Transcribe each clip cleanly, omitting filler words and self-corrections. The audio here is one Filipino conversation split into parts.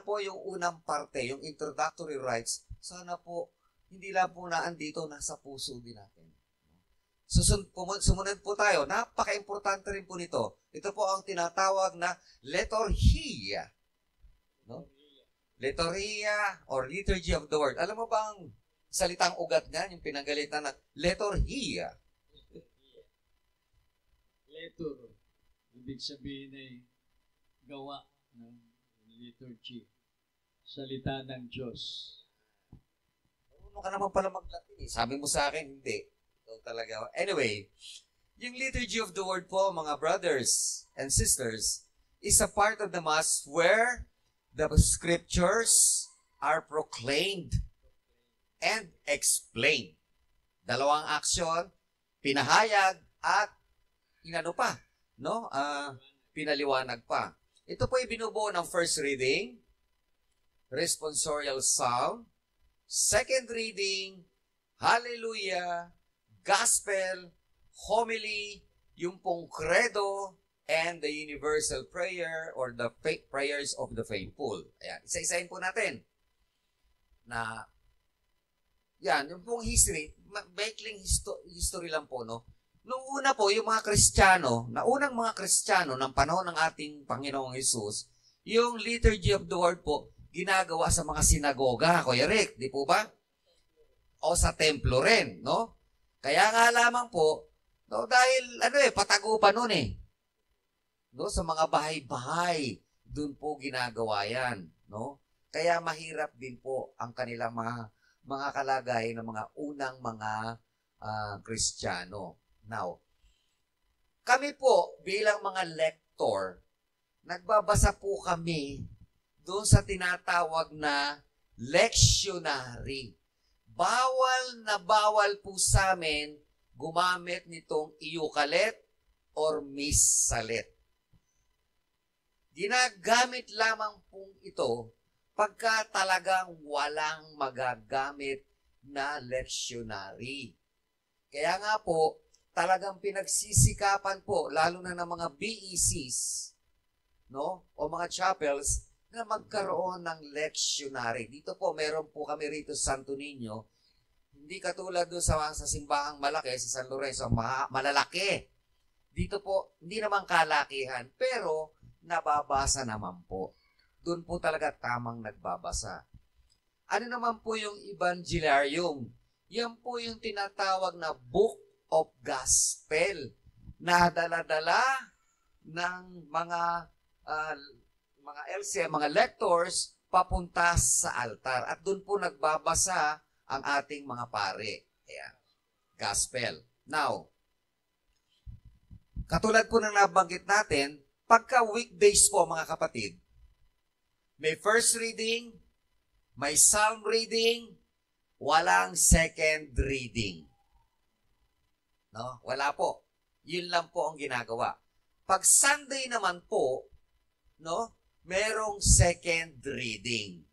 po yung unang parte, yung introductory rites, sana po, hindi lang po naandito, nasa puso din natin. Sumunod po tayo. Napaka-importante rin po nito. Ito po ang tinatawag na liturgia. No? Liturgia or liturgy of the word. Alam mo ba ang salitang ugat niyan, yung pinagalitan na liturgia? Letter. Ibig sabihin ay gawa ng liturgy. Salita ng Diyos. Ano ka naman pala mag-Latin eh. Sabi mo sa akin, hindi. Ito talaga. Anyway, yung liturgy of the word po, mga brothers and sisters, is a part of the Mass where the scriptures are proclaimed and explained. Dalawang aksyon, pinahayag at inano pa, no? Pinaliwanag pa. Ito po ay binubuo ng first reading, responsorial psalm, second reading, hallelujah, gospel, homily, yung pong credo, and the universal prayer or the prayers of the faithful. Ayan, isa-isahin po natin na yan, yung pong history, backling history lang po, no? Noong una po, yung mga Kristiyano, unang mga Kristiyano ng panahon ng ating Panginoong Hesus, yung liturgy of the word po, ginagawa sa mga sinagoga, Kuya Rick, di po ba? O sa templo rin, no? Kaya nga lamang po, no, dahil, patago pa nun eh. No, sa mga bahay-bahay, dun po ginagawa yan, no? Kaya mahirap din po ang kanilang mga kalagay ng mga unang mga Kristiyano. Now, kami po bilang mga lector, nagbabasa po kami doon sa tinatawag na lectionary. Bawal na bawal po sa amin gumamit nitong iukalet or missalet. Ginagamit lamang pong ito pagka talagang walang magagamit na lectionary. Kaya nga po, talagang pinagsisikapan po, lalo na ng mga BECs, no? O mga chapels, na magkaroon ng lectionary. Dito po, meron po kami rito sa Santo Niño, hindi katulad doon sa simbahang malaki, sa San Lorenzo, malalaki. Dito po, hindi naman kalakihan, pero nababasa naman po. Doon po talaga tamang nagbabasa. Ano naman po yung Evangeliarium? Yan po yung tinatawag na Book of Gospel na dala-dala ng mga LCM, mga lectors papunta sa altar. At doon po nagbabasa ang ating mga pare. Ayan. Gospel. Now, katulad po ng nabanggit natin, pagka weekdays po mga kapatid, may first reading, may psalm reading, walang second reading. No? Wala po. Yun lang po ang ginagawa. Pag Sunday naman po, no, merong second reading.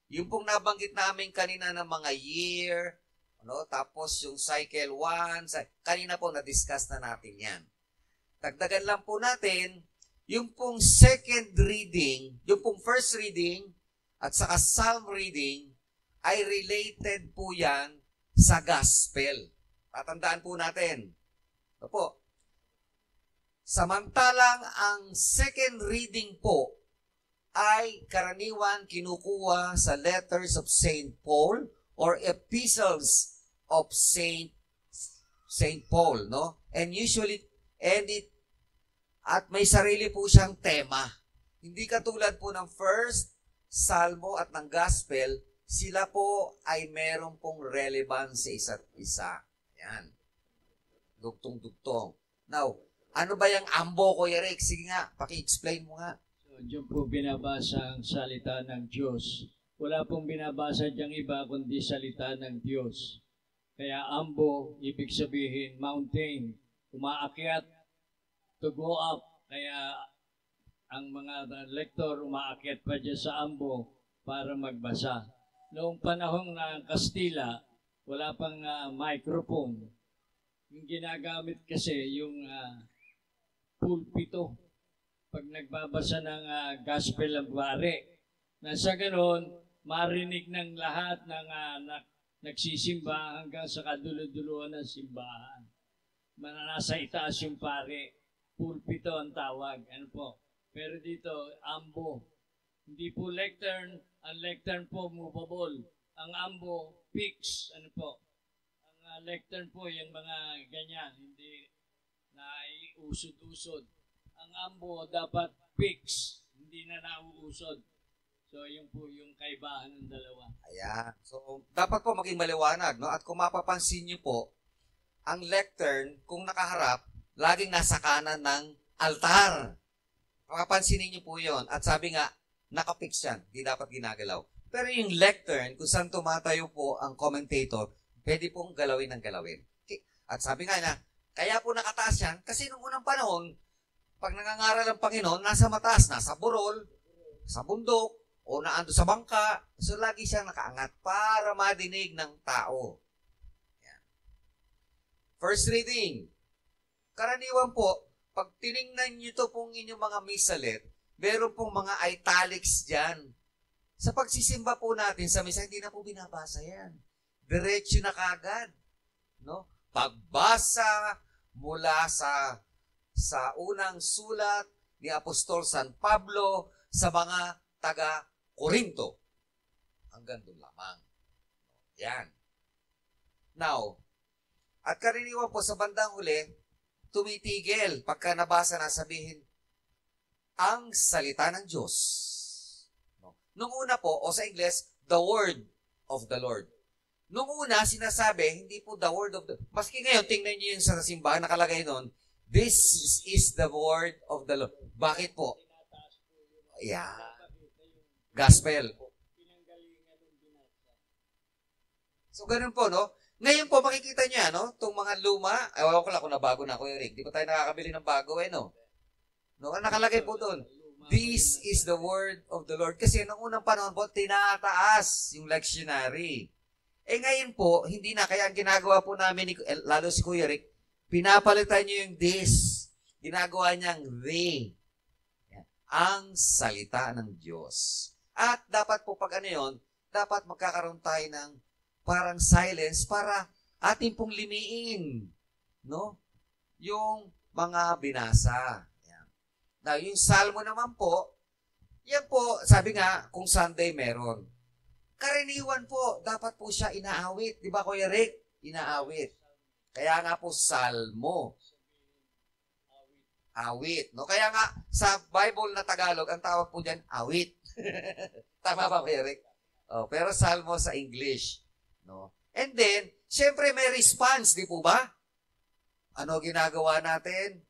Yung pong nabanggit namin kanina ng mga year, no, tapos yung cycle 1, kanina po na-discuss na natin yan. Dagdagan lang po natin, yung pong second reading, yung pong first reading, at saka psalm reading, ay related po yan sa gospel. Tatandaan po natin. Ito po. Samantalang ang second reading po ay karaniwan kinukuha sa letters of St. Paul or epistles of St. Paul, no? And usually, at may sarili po siyang tema. Hindi katulad po ng first salmo at ng gospel, sila po ay meron pong relevance sa isa't isa. Yan. Dugtong-dugtong. Now, ano ba yung ambo, Kuya Rick? Sige nga, paki-explain mo nga. So, diyan po binabasa ang salita ng Diyos. Wala pong binabasa diyang iba kundi salita ng Diyos. Kaya ambo, ibig sabihin mountain, umaakyat, to go up. Kaya ang mga lektor umaakyat pa dyan sa ambo para magbasa. Noong panahon ng Kastila, wala pang microphone. Yung ginagamit kasi yung pulpito. Pag nagbabasa ng gospel ng pare, Na sa ganon, marinig ng lahat ng nagsisimba hanggang sa kadulo-duluhan ng simbahan. Nasa itaas yung pare, pulpito ang tawag. Ano po? Pero dito, ambo. Hindi po lectern, ang lectern po movable. Ang ambo, fix. Ano po? Ang lectern po, yung mga ganyan, hindi na iusod-usod. Ang ambo dapat fix, hindi na nauusod. So, yun po yung kaibahan ng dalawa. Ayan. So, dapat po maging maliwanag, no? At kung mapapansin niyo po, ang lectern, kung nakaharap, laging nasa kanan ng altar. Mapapansinin niyo po yon. At sabi nga, nakapix yan. Di dapat ginagalaw. Pero yung lectern, kung saan tumatayo po ang commentator, pwede pong galawin ng galawin. Okay. At sabi nga na, kaya po nakataas yan, kasi nung unang panahon, pag nangangaral ang Panginoon, nasa mataas, nasa burol, sa bundok, o naando sa bangka. So, lagi siyang nakaangat para madinig ng tao. Yan. First reading. Karaniwan po, pag tinignan nyo ito pong inyong mga misalet, meron pong mga italics dyan. Sa pagsisimba po natin sa misa, hindi na po binabasa yan. Diretso na kagad. No? Pagbasa mula sa unang sulat ni Apostol San Pablo sa mga taga-Korinto. Hanggang doon lamang. Yan. Now, at karaniwan po sa bandang huli, tumitigil pagka nabasa na sabihin, ang salita ng Diyos. No? Nung una po, o sa Ingles, the word of the Lord. Nung una, sinasabi, hindi po the word of the... Maski ngayon, tingnan niyo yung sa simbahan nakalagay doon, this is the word of the Lord. Bakit po? Yeah. Gospel. So, ganun po, no? Ngayon po, makikita niya, no? Itong mga luma, ewan ko lang kung nabago na, Kuya Rick. Di pa tayo nakakabili ng bago, no? No, nakalagay po doon. This is the word of the Lord. Kasi nung unang panahon po, tinataas yung lectionary. Ngayon po, hindi na. Kaya ang ginagawa po namin, lalo si Kuya Rick, pinapalitan niyo yung this. Ginagawa niyang they. Ang salita ng Diyos. At dapat po pag ano yun, dapat magkakaroon tayo ng parang silence para atin pong limiin, no? Yung mga binasa. Yan. Now, yung salmo naman po, yan po, sabi nga, kung Sunday meron. Karaniwan po, dapat po siya inaawit. Di ba, Kuya Rick? Inaawit. Kaya nga po, salmo. Awit. No? Kaya nga, sa Bible na Tagalog, ang tawag po dyan, awit. Tama ba, Eric? Oh, pero salmo sa English. No? And then, syempre may response, di po ba? Ano ginagawa natin?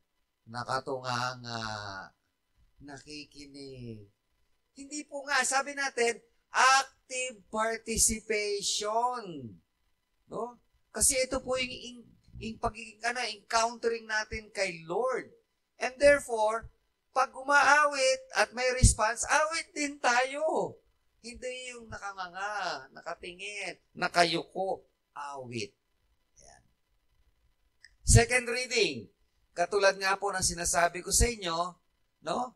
Nakatunganga. Nakikinig. Hindi po nga, sabi natin, active participation. No? Kasi ito po yung encountering natin kay Lord. And therefore, pag umaawit at may response, awit din tayo. Hindi yung nakanganga, nakatingin, nakayuko, awit. Yan. Second reading. Katulad nga po ng sinasabi ko sa inyo, no?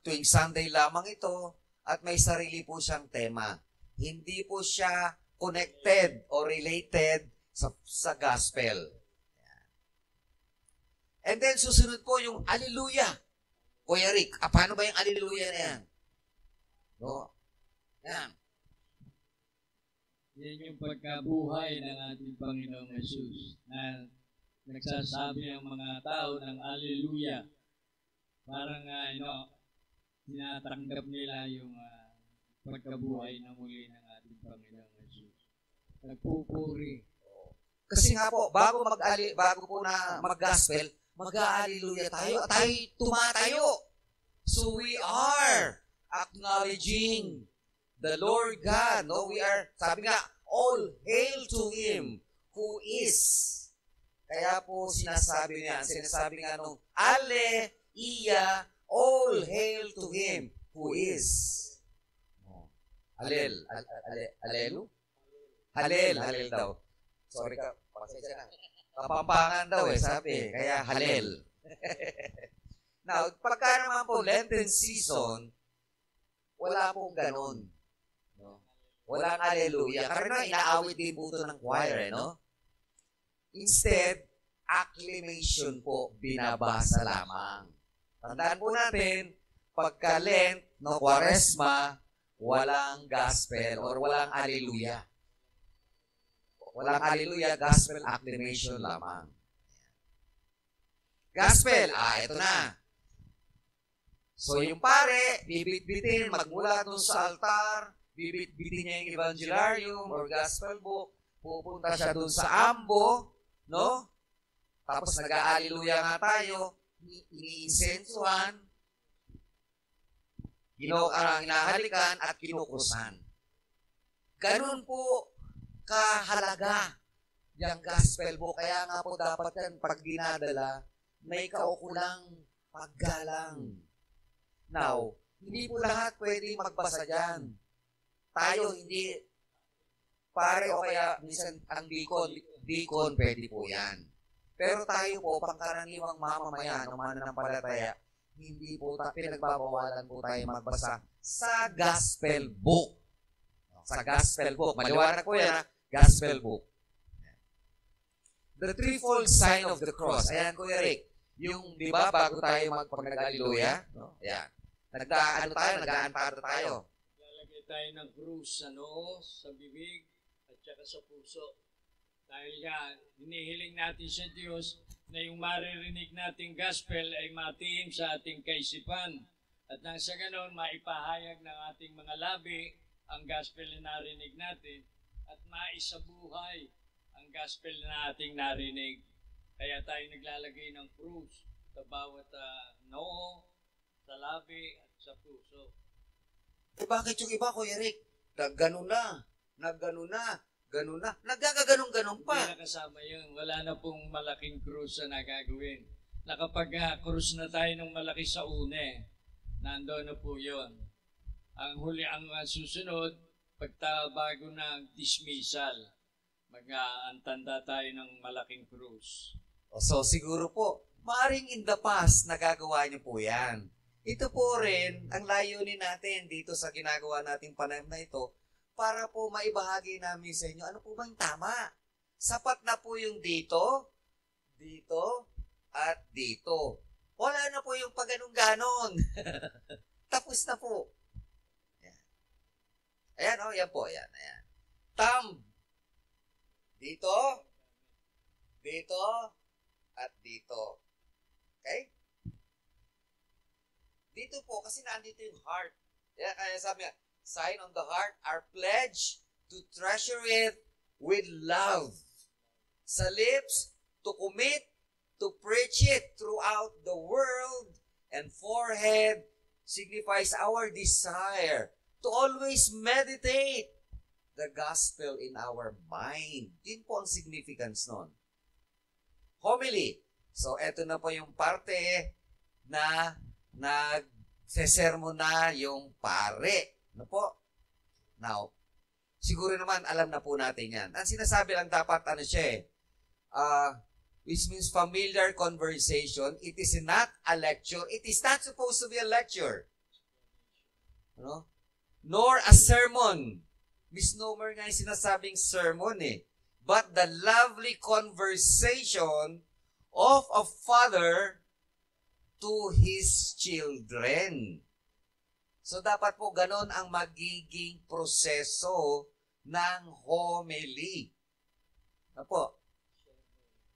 Tuwing Sunday lamang ito at may sarili po siyang tema. Hindi po siya connected or related sa gospel. Yan. And then susunod po yung Alleluia. Kuya Rick, paano ba yung Alleluia na yan? No? Yan. Yan yung pagkabuhay ng ating Panginoong Jesus na nagsasabi ang mga tao ng Alleluia. Parang, tinatanggap nila yung pagkabuhay na muli ng ating Panginoong Jesus. Nagpupuri. Kasi nga po, bago po na mag-gospel, mag-Alleluia tayo. Tayo tumatayo. So we are acknowledging the Lord God. No, we are, sabi nga, all hail to Him who is. Kaya po sinasabi nga nung Alleluia, all hail to Him who is. Halel daw. Sorry ka, pasensya na. Kapampangan daw sabi. Kaya halel. Now, pagka naman po Lenten season, wala pong ganun. No? Walang hallelujah. Karena inaawit din po ito ng choir, no? Instead, acclamation po, binabasa lamang. Tandaan po natin, pagka Lent, no, Quaresma, walang gospel or walang hallelujah. Walang hallelujah, gospel acclamation lamang. Gospel, ito na. So yung pare, bibit-bitin, magmula dun sa altar, bibit-bitin niya yung evangelarium or gospel book, pupunta siya dun sa ambo, no? Tapos nag-aalleluya nga tayo, iniinsensuhan, hinahalikan at kinukrusan. Ganun po kahalaga yung gospel book. Kaya nga po dapat yan, pag dinadala, may kaukulang paggalang. Now, hindi po lahat pwede magbasa dyan. Tayo, hindi, pare o kaya minsan ang deacon, pwede po yan. Pero tayo po, pangkaraniwang mamamayan o mananampalataya, hindi po pinagbabawalan po tayo magbasa sa gospel book. Sa gospel book. Maliwanag po yan, gospel book. The threefold sign of the cross. Ayan, Kuya Rick. Yung, di ba, bago tayo mag-hallelujah, no? Ayan. Nag-aantado tayo. Lalagay tayo ng krus sa noo, sa bibig, at saka sa puso. Dahil nga, hinihiling natin sa Diyos na yung maririnig nating gospel ay matihim sa ating kaisipan. At nang sa ganon, maipahayag ng ating mga labi ang gospel na narinig natin at maisabuhay ang gospel na ating narinig. Kaya tayo naglalagay ng krus sa bawat noo, sa labi at sa puso. Eh bakit yung iba, Kuya Rick? Ganun na, nagkagaganong-ganon pa. Hindi na kasama yun. Wala na pong malaking krus na nagagawin. Na kapag krus na tayo ng malaki sa une, nandoon na po yun. Ang huli, ang susunod, bago ng dismissal, mag-aantanda tayo ng malaking krus. So siguro po, maaring in the past, nagagawa niyo po yan. Ito po rin, ang layunin natin dito sa ginagawa nating panayam na ito, para po maibahagi namin sa inyo, ano po bang tama? Sapat na po yung dito, at dito. Wala na po yung pagganong-ganon. Tapos na po. Ayan, yan po, ayan. Thumb. Dito, at dito. Okay? Dito po, kasi nandito yung heart. Kaya sabi nga, sign on the heart, our pledge to treasure it with love. Sa lips, to commit, to preach it throughout the world, and forehead signifies our desire to always meditate the gospel in our mind. Yun po ang significance nun. Homily. So, eto na po yung parte na nagsesermon na yung pare. Ano po? Now, siguro naman alam na po natin yan. Ang sinasabi lang dapat, which means familiar conversation. It is not a lecture. It is not supposed to be a lecture. Ano? Nor a sermon. Misnomer nga yung sinasabing sermon But the lovely conversation of a father to his children. So dapat po ganon ang magiging proseso ng homily. Ano po?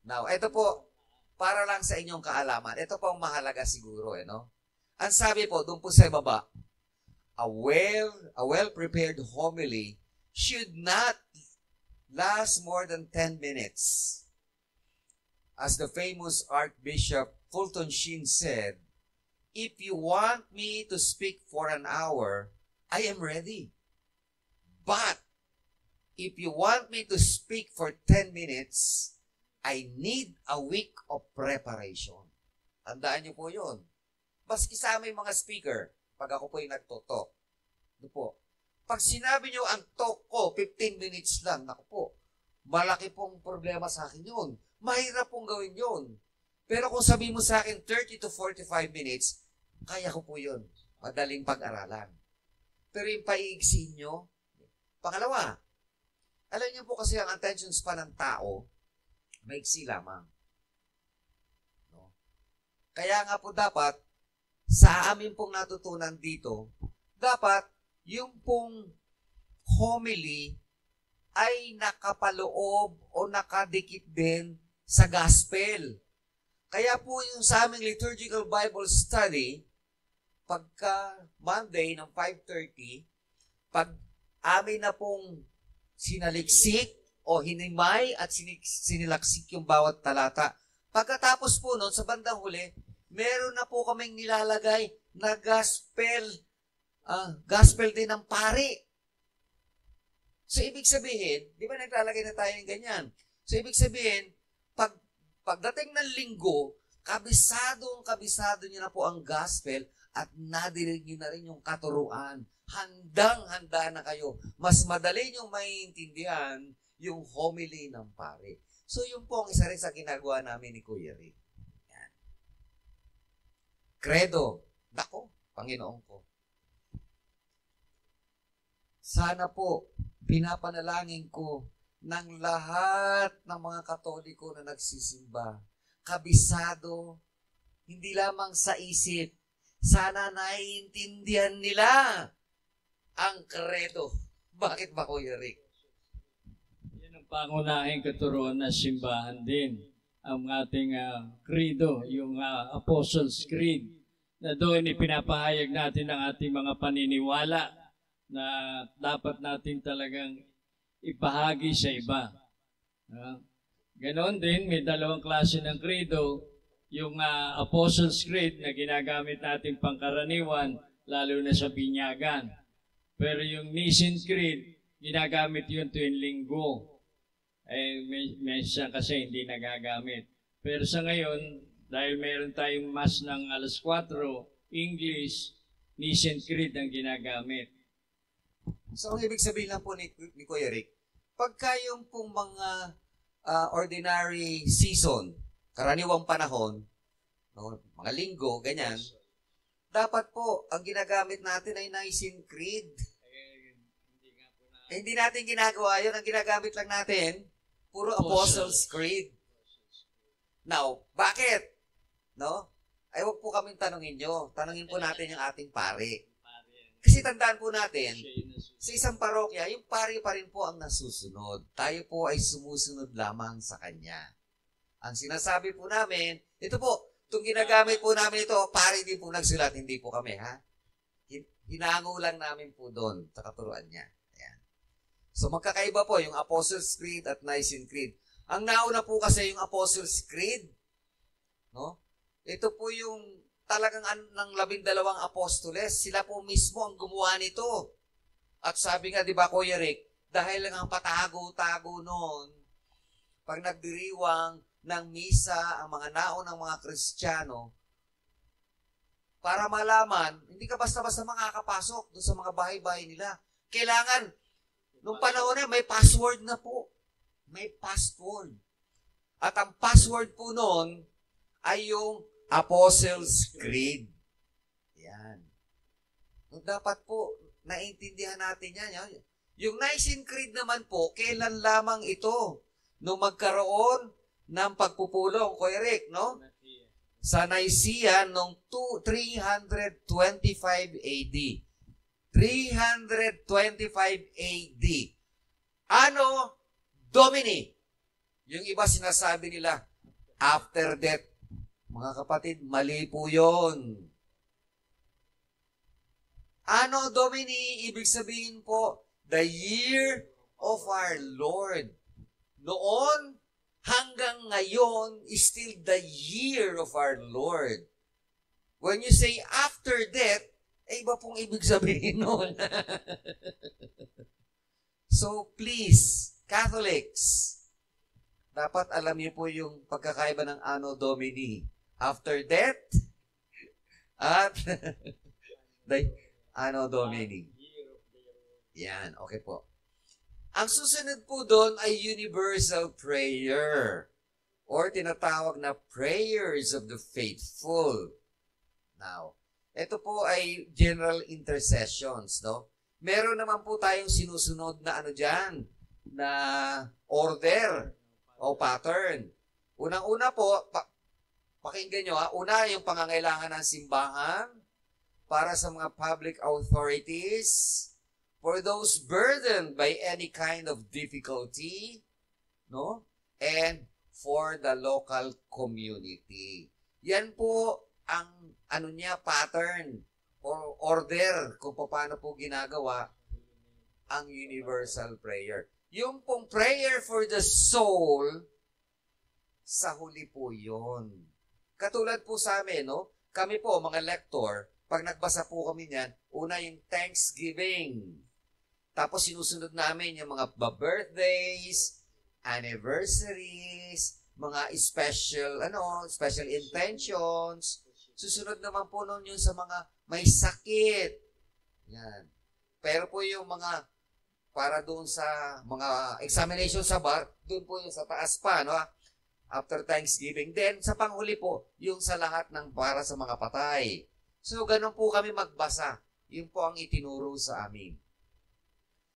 Now, ito po, para lang sa inyong kaalaman, ito po ang mahalaga siguro, Ang sabi po, doon po sa baba, a well-prepared homily should not last more than 10 minutes. As the famous Archbishop Fulton Sheen said, if you want me to speak for an hour, I am ready. But if you want me to speak for 10 minutes, I need a week of preparation. Tandaan niyo po yun. Baski sa aming mga speaker, pag ako po yung nagtotalk. Ano po? Pag sinabi niyo ang talk ko, 15 minutes lang, naku po, malaki pong problema sa akin yun. Mahirap pong gawin yun. Pero kung sabi mo sa akin 30 to 45 minutes, kaya ko po yun. Madaling pag-aralan. pero yung paiigsin nyo. Pangalawa, alam niyo po kasi ang attention span ng tao, maiksi lamang. No? Kaya nga po dapat, sa amin pong natutunan dito, dapat yung pong homily ay nakapaloob o nakadikit din sa gospel. Kaya po yung sa aming liturgical Bible study, pagka Monday ng 5:30, pag amin na pong sinaliksik o hinimay at sinilaksik yung bawat talata, pagkatapos po nun, sa bandang huli, meron na po kaming nilalagay na gospel din ng pari. So, ibig sabihin, di ba naglalagay na tayo ng ganyan? So, ibig sabihin, pagdating ng linggo, kabisado nyo na po ang gospel at nadinig nyo na rin yung katuruan. Handang-handa na kayo. Mas madali nyo maiintindihan yung homily ng pare. So, yun po ang isa rin sa ginagawa namin ni Kuya Rick. Yan. Credo. Nako, Panginoon ko. Sana po, pinapanalangin ko ng lahat ng mga Katoliko na nagsisimba, kabisado, hindi lamang sa isip, sana naiintindihan nila ang credo. Bakit ba, Kuya Rick? Yan ang pangunahing katuruan na simbahan din. Ang ating credo, yung Apostles' Creed, na doon ipinapahayag natin ang ating mga paniniwala na dapat natin talagang ipahagi sa iba. Ganon din, may dalawang klase ng credo, yung Apostles' Creed na ginagamit natin pangkaraniwan, lalo na sa binyagan. Pero yung Nicene Creed, ginagamit yun tuwing linggo. Minsan kasi hindi nagagamit. Pero sa ngayon, dahil meron tayong Mass ng alas 4, English, Nicene Creed ang ginagamit. So, ang ibig sabihin lang po ni Kuya Rick, pagka yung pong mga ordinary season, karaniwang panahon, no, mga linggo, ganyan, dapat po, ang ginagamit natin ay Nicene Creed. Hindi natin ginagawa yun. Ang ginagamit lang natin, puro Apostles' Creed. Now, bakit? No? Ay, huwag po kaming tanongin nyo. Tanongin po natin yung ating pare. Kasi tandaan po natin, sa isang parokya, yung pari pa rin po ang nasusunod. Tayo po ay sumusunod lamang sa kanya. Ang sinasabi po namin, ito po, itong ginagamit po namin ito, pari din po nagsulat, hindi po kami, ha? Hinango lang namin po doon sa katuruan niya. Ayan. So magkakaiba po yung Apostles' Creed at Nicene Creed. Ang nauna po kasi yung Apostles' Creed, no? Ito po yung talagang ng 12 apostoles, sila po mismo ang gumawa nito. At sabi nga, di ba, Kuya Rick, dahil lang ang patago-tago noon, pag nagdiriwang ng misa ang mga naunang mga Kristiyano, para malaman, hindi ka basta-basta makakapasok doon sa mga bahay-bahay nila. Kailangan, nung panahon na may password na po. May password. At ang password po noon ay yung Apostles' Creed. Yan. Dapat po, naintindihan natin yan. Yung Nicene Creed naman po, kailan lamang ito? Nung magkaroon ng pagpupulong, Kuya Rick, no? Sa Nicaea noong 325 AD. 325 AD. Ano? Domini. Yung iba sinasabi nila, after death. Mga kapatid, mali po yun. Ano, Domini? Ibig sabihin po, the year of our Lord. Noon hanggang ngayon is still the year of our Lord. When you say after death, iba pong ibig sabihin noon. So please, Catholics, dapat alam niyo po yung pagkakaiba ng Anno Domini. After death, at the Anno Domini. Yan, okay po. Ang susunod po doon ay universal prayer or tinatawag na prayers of the faithful. Now, ito po ay general intercessions, no? Meron naman po tayong sinusunod na ano dyan, na order o pattern. Unang-una po, pakinggan nyo ha, una yung pangangailangan ng simbahan para sa mga public authorities, for those burdened by any kind of difficulty, no? And for the local community. Yan po ang ano niya, pattern or order kung paano po ginagawa ang universal prayer. Yung pong prayer for the soul, sa huli po yun. Katulad po sa amin, no? Kami po, mga lector, pag nagbasa po kami niyan, una yung Thanksgiving. Tapos sinusunod namin yung mga birthdays, anniversaries, mga special intentions. Susunod naman po nun yung sa mga may sakit. Yan. Pero po yung mga para doon sa mga examination sa bar, doon po yung sa taas pa, no? After Thanksgiving. Then, sa panghuli po, yung sa lahat ng para sa mga patay. So, ganun po kami magbasa. Yun po ang itinuro sa amin.